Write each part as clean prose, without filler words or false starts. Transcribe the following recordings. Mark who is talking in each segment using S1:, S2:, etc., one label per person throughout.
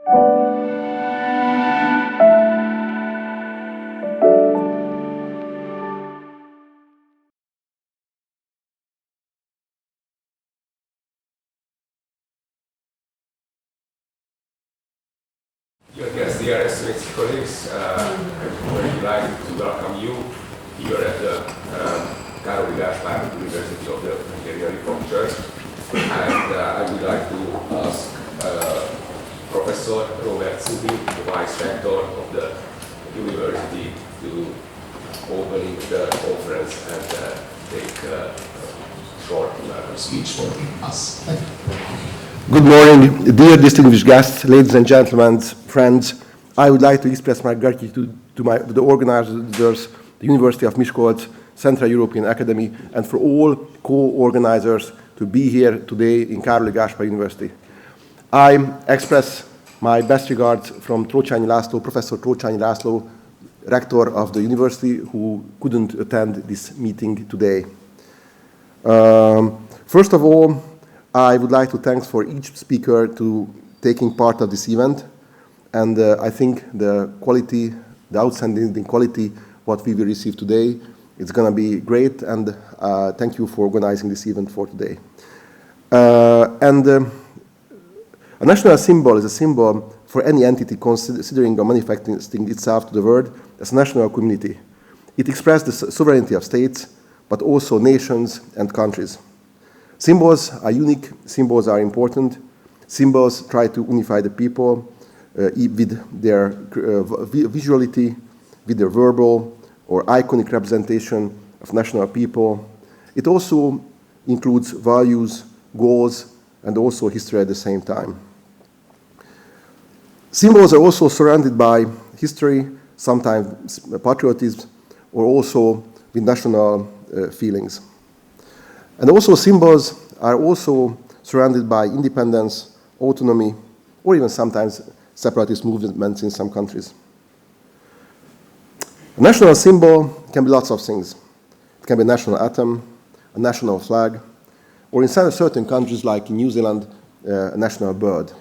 S1: Dear guests, dear estimated colleagues, I'm very delighted to welcome you here at the Károly Gáspár University of the Hungarian Reformed Church. And I would like to ask Professor Robert Szuchy, the Vice Rector of the University, to open the conference and take a short speech for us.
S2: Good morning, dear distinguished guests, ladies and gentlemen, friends. I would like to express my gratitude to the organizers, the University of Miskolc, Central European Academy, and for all co-organizers to be here today in Károly Gáspár University. I express my best regards from Trócsányi László, Professor Trócsányi László, Rector of the University, who couldn't attend this meeting today. First of all, I would like to thank for each speaker to taking part of this event, and I think the quality, the outstanding quality, what we will receive today, it's going to be great, and thank you for organizing this event for today. A national symbol is a symbol for any entity considering or manifesting itself to the world as a national community. It expresses the sovereignty of states, but also nations and countries. Symbols are unique, symbols are important. Symbols try to unify the people with their visuality, with their verbal or iconic representation of national people. It also includes values, goals, and also history at the same time. Symbols are also surrounded by history, sometimes patriotism, or also with national feelings. And also symbols are also surrounded by independence, autonomy, or even sometimes separatist movements in some countries. A national symbol can be lots of things. It can be a national anthem, a national flag, or in certain countries like in New Zealand, a national bird,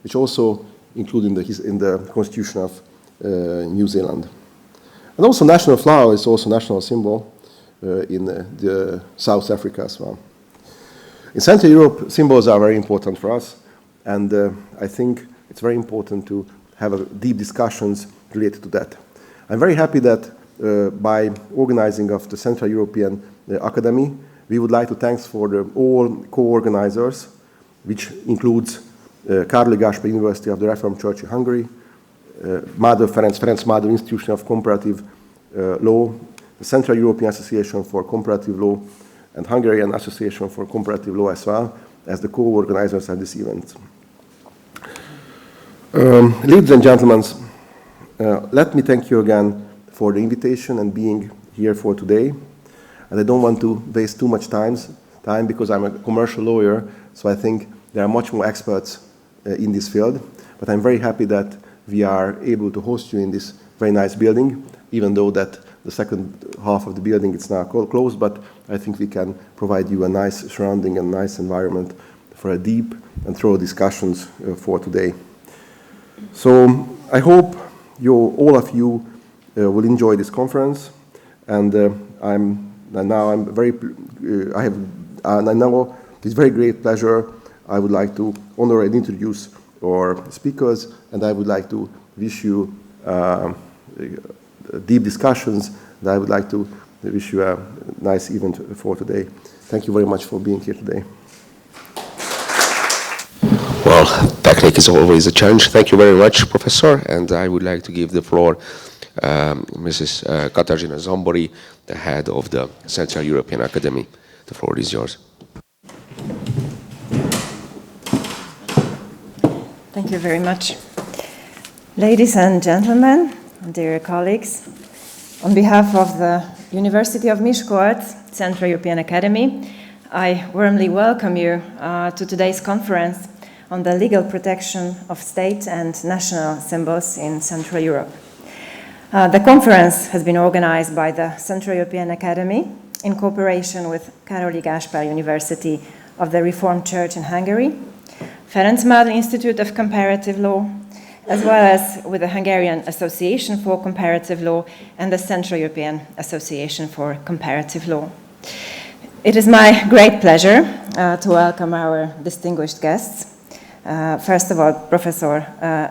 S2: which also included in the constitution of New Zealand. And also national flower is also a national symbol in the South Africa as well. In Central Europe, symbols are very important for us, and I think it's very important to have deep discussions related to that. I'm very happy that by organizing of the Central European Academy, we would like to thank for all co-organizers, which includes Károly Gáspár University of the Reformed Church in Hungary, Ferenc Mádor Institution of Comparative Law, the Central European Association for Comparative Law, and Hungarian Association for Comparative Law as well, as the co-organizers of this event. Ladies and gentlemen, let me thank you again for the invitation and being here for today. And I don't want to waste too much time because I'm a commercial lawyer, so I think there are much more experts in this field. But I'm very happy that we are able to host you in this very nice building, even though that the second half of the building is now closed, but I think we can provide you a nice surrounding and nice environment for a deep and thorough discussions for today. So I hope all of you will enjoy this conference, and now with very great pleasure I would like to honor and introduce our speakers, and I would like to wish you deep discussions, and I would like to wish you a nice event for today. Thank you very much for being here today.
S1: Well, technique is always a challenge. Thank you very much, Professor. And I would like to give the floor Mrs. Katarzyna Zombori, the head of the Central European Academy. The floor is yours.
S3: Thank you very much. Ladies and gentlemen, dear colleagues, on behalf of the University of Miskolc, Central European Academy, I warmly welcome you to today's conference on the legal protection of state and national symbols in Central Europe. The conference has been organized by the Central European Academy in cooperation with Károly Gáspár University of the Reformed Church in Hungary, Ferenc Mádor Institute of Comparative Law, as well as with the Hungarian Association for Comparative Law and the Central European Association for Comparative Law. It is my great pleasure to welcome our distinguished guests. First of all, Professor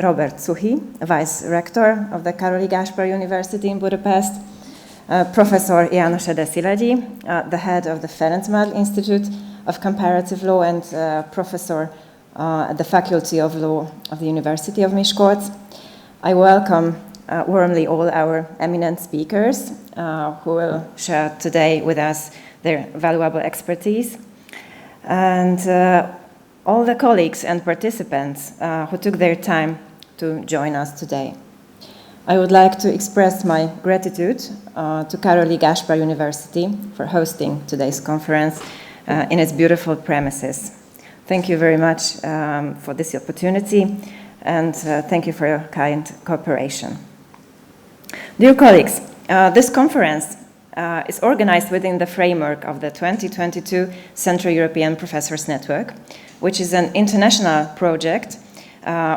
S3: Robert Szuchy, Vice Rector of the Károly Gáspár University in Budapest, Professor János Ede-Szilágyi, the head of the Ferenc Marl Institute of Comparative Law and professor at the Faculty of Law of the University of Miskolc. I welcome warmly all our eminent speakers who will share today with us their valuable expertise, and all the colleagues and participants who took their time to join us today. I would like to express my gratitude to Károly Gáspár University for hosting today's conference in its beautiful premises. Thank you very much for this opportunity, and thank you for your kind cooperation. Dear colleagues, this conference is organized within the framework of the 2022 Central European Professors Network, which is an international project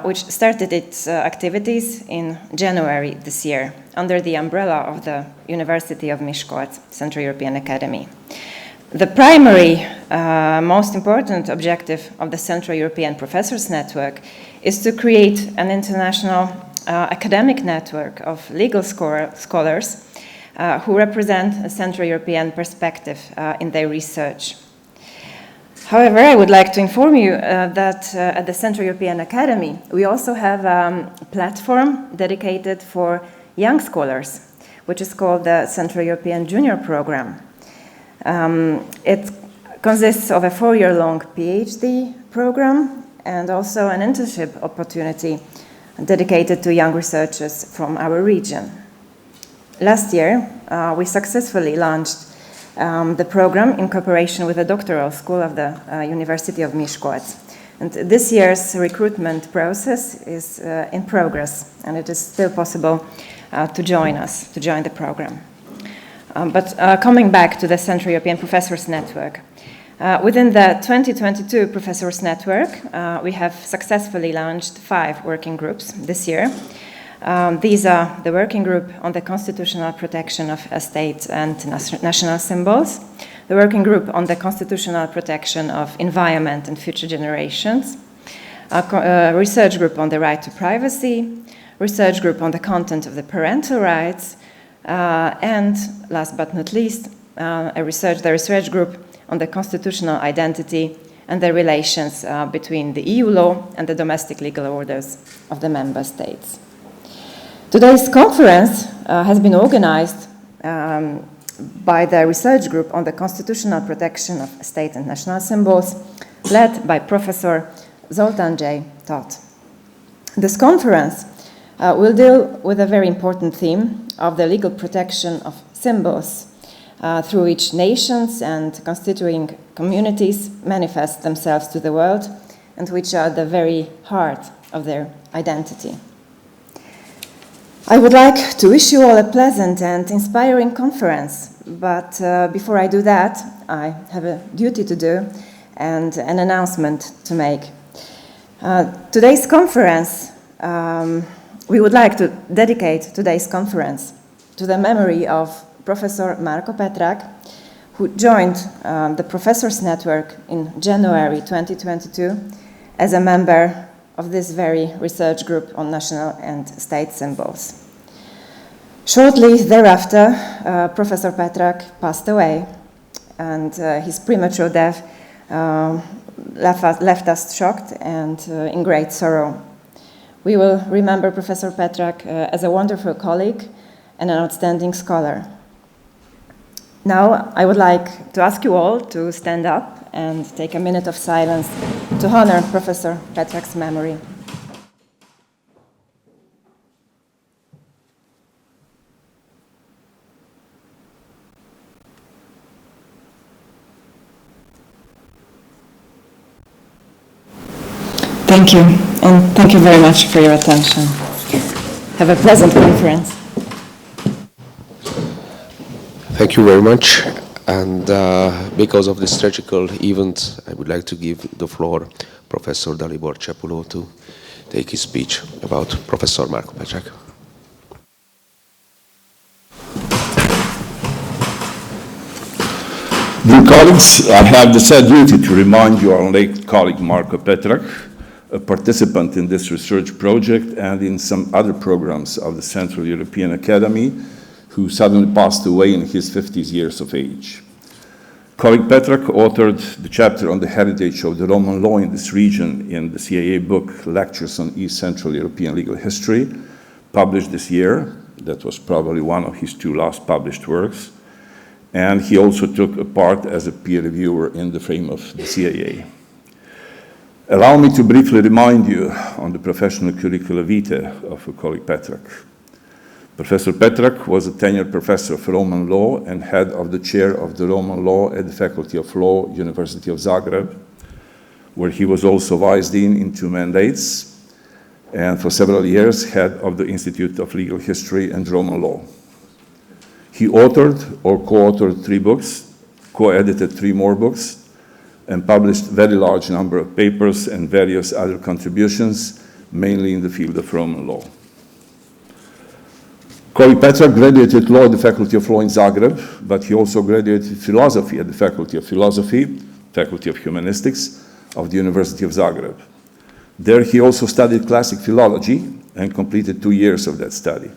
S3: which started its activities in January this year under the umbrella of the University of Miskolc Central European Academy. The primary, most important objective of the Central European Professors Network is to create an international academic network of legal scholars who represent a Central European perspective in their research. However, I would like to inform you that at the Central European Academy, we also have a platform dedicated for young scholars, which is called the Central European Junior Program. It consists of a 4-year-long PhD program and also an internship opportunity dedicated to young researchers from our region. Last year, we successfully launched the program in cooperation with the doctoral school of the University of Miskolc. And this year's recruitment process is in progress, and it is still possible to join us, to join the program. But coming back to the Central European Professors Network, within the 2022 Professors Network, we have successfully launched 5 working groups this year. These are the working group on the constitutional protection of state and national symbols, the working group on the constitutional protection of environment and future generations, a research group on the right to privacy, research group on the content of the parental rights, and last but not least, the research group on the constitutional identity and the relations between the EU law and the domestic legal orders of the member states. Today's conference has been organized by the research group on the constitutional protection of state and national symbols, led by Professor Zoltán J. Tóth. This conference will deal with a very important theme of the legal protection of symbols through which nations and constituting communities manifest themselves to the world and which are the very heart of their identity. I would like to wish you all a pleasant and inspiring conference, but before I do that, I have a duty to do and an announcement to make. Today's conference, we would like to dedicate today's conference to the memory of Professor Marko Petrák, who joined the Professors Network in January 2022 as a member of this very research group on national and state symbols. Shortly thereafter, Professor Petrák passed away, and his premature death left us shocked and in great sorrow. We will remember Professor Petrák as a wonderful colleague and an outstanding scholar. Now, I would like to ask you all to stand up and take a minute of silence to honor Professor Petrák's memory. Thank you, and thank you very much for your attention. Have a pleasant conference.
S4: Thank you very much. And because of this tragical event, I would like to give the floor Professor Dalibor Csepuló to take his speech about Professor Marko Petrak.
S5: Dear colleagues, I have the sad duty to remind you our late colleague Marko Petrak, a participant in this research project and in some other programs of the Central European Academy, who suddenly passed away in his 50 years of age. Colleague Petrak authored the chapter on the heritage of the Roman law in this region in the CAA book, Lectures on East Central European Legal History, published this year. That was probably one of his 2 last published works. And he also took a part as a peer reviewer in the frame of the CAA. Allow me to briefly remind you on the professional curricula vitae of a colleague Petrak. Professor Petrak was a tenured professor of Roman law and head of the chair of the Roman law at the Faculty of Law, University of Zagreb, where he was also vice dean in 2 mandates, and for several years head of the Institute of Legal History and Roman Law. He authored or co-authored 3 books, co-edited 3 more books, and published very large number of papers and various other contributions, mainly in the field of Roman law. Colleague Petrak graduated law at the Faculty of Law in Zagreb, but he also graduated philosophy at the Faculty of Philosophy, Faculty of Humanistics of the University of Zagreb. There he also studied classic philology and completed 2 years of that study.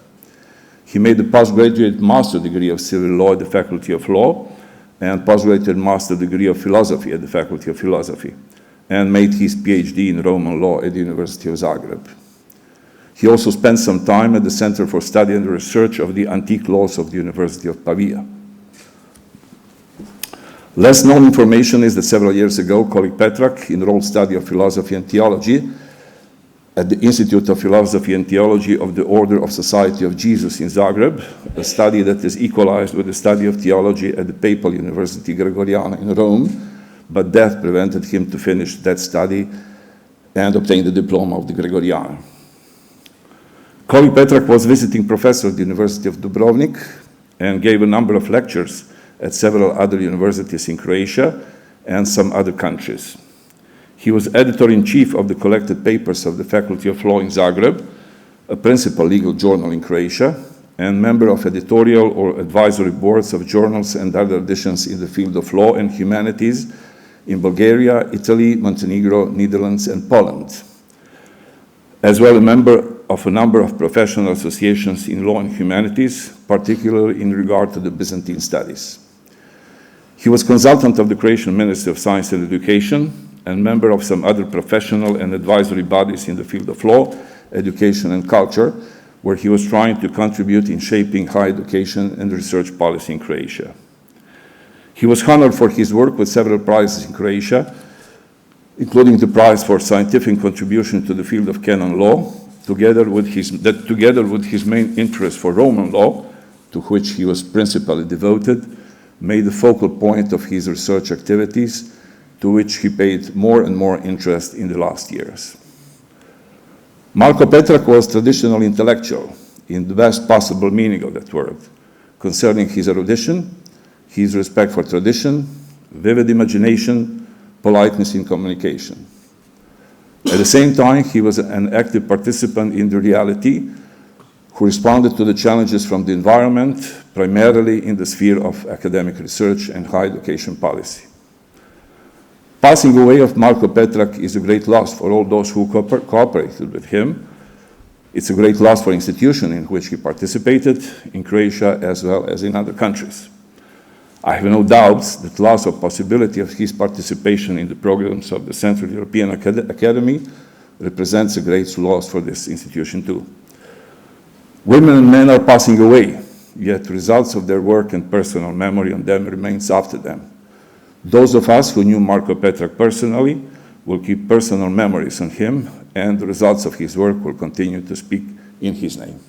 S5: He made a postgraduate master degree of civil law at the Faculty of Law and postgraduate master degree of philosophy at the Faculty of Philosophy, and made his PhD in Roman law at the University of Zagreb. He also spent some time at the Center for Study and Research of the Antique Laws of the University of Pavia. Less known information is that several years ago, colleague Petrak enrolled study of philosophy and theology at the Institute of Philosophy and Theology of the Order of Society of Jesus in Zagreb, a study that is equalized with the study of theology at the Papal University Gregoriana in Rome, but death prevented him to finish that study and obtain the diploma of the Gregoriana. Colleague Petrak was visiting professor at the University of Dubrovnik and gave a number of lectures at several other universities in Croatia and some other countries. He was editor-in-chief of the collected papers of the Faculty of Law in Zagreb, a principal legal journal in Croatia, and member of editorial or advisory boards of journals and other editions in the field of law and humanities in Bulgaria, Italy, Montenegro, Netherlands, and Poland. As well, a member of a number of professional associations in law and humanities, particularly in regard to the Byzantine studies. He was consultant of the Croatian Ministry of Science and Education, and member of some other professional and advisory bodies in the field of law, education, and culture, where he was trying to contribute in shaping higher education and research policy in Croatia. He was honored for his work with several prizes in Croatia, including the prize for scientific contribution to the field of canon law, together with his main interest for Roman law, to which he was principally devoted, made the focal point of his research activities, to which he paid more and more interest in the last years. Marko Petrak was traditional intellectual, in the best possible meaning of that word, concerning his erudition, his respect for tradition, vivid imagination, politeness in communication. At the same time, he was an active participant in the reality, who responded to the challenges from the environment, primarily in the sphere of academic research and higher education policy. Passing away of Marko Petrak is a great loss for all those who cooperated with him. It's a great loss for the institution in which he participated, in Croatia as well as in other countries. I have no doubts that loss of possibility of his participation in the programs of the Central European Academy represents a great loss for this institution too. Women and men are passing away, yet results of their work and personal memory on them remains after them. Those of us who knew Marko Petrak personally will keep personal memories on him, and the results of his work will continue to speak in his name.